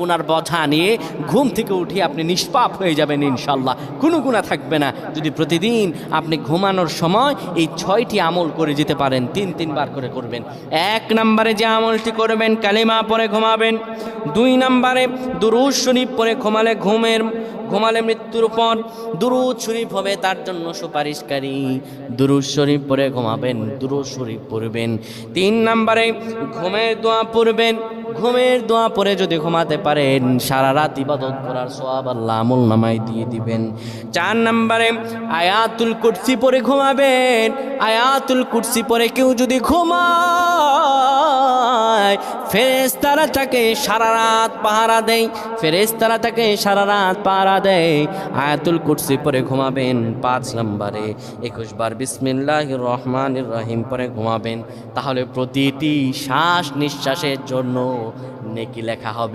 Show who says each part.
Speaker 1: গুনার বোঝা নিয়ে ঘুম থেকে উঠে আপনি নিষ্পাপ হয়ে যাবেন ইনশাল্লাহ, কোনো গুনাহ থাকবে না। যদি প্রতিদিন আপনি ঘুমানোর সময় এই 6টি আমল করে যেতে পারেন, 3বার করে করবেন। 1 নম্বরে যে আমলটি করবেন, কালিমা পড়ে ঘুমাবেন। 2 নম্বরে দুরূদ শরীফ পড়ে ঘুমালে মৃত্যুর পর দুরূদ শরীফ হবে তার জন্য সুপারিশকারী। দুরূদ শরীফ পড়ে ঘুমাবেন, দুরূদ শরীফ পড়বেন। 3 নম্বরে ঘুমের দোয়া পড়বেন। ঘুমের দোয়া পড়ে যদি ঘুমাতে পারেন, সারা রাত ইবাদত করার সওয়াব আল্লাহ আমলনামায় দিয়ে দিবেন। 4 নম্বরে আয়াতুল কুরসি পড়ে ঘুমাবেন। আয়াতুল কুরসি পড়ে কেউ যদি ঘুমায়, ফেরেশতারা তাকে সারা রাত পাহারা দেয়। ফেরেশতারা তাকে সারা রাত পাহারা দেয়। আয়াতুল কুরসি পড়ে ঘুমাবেন। 5 নম্বরে 21 বার বিসমিল্লাহির রহমানির রহিম পড়ে ঘুমাবেন। তাহলে প্রতিটি শ্বাস নিঃশ্বাসের জন্য নেকি লেখা হবে।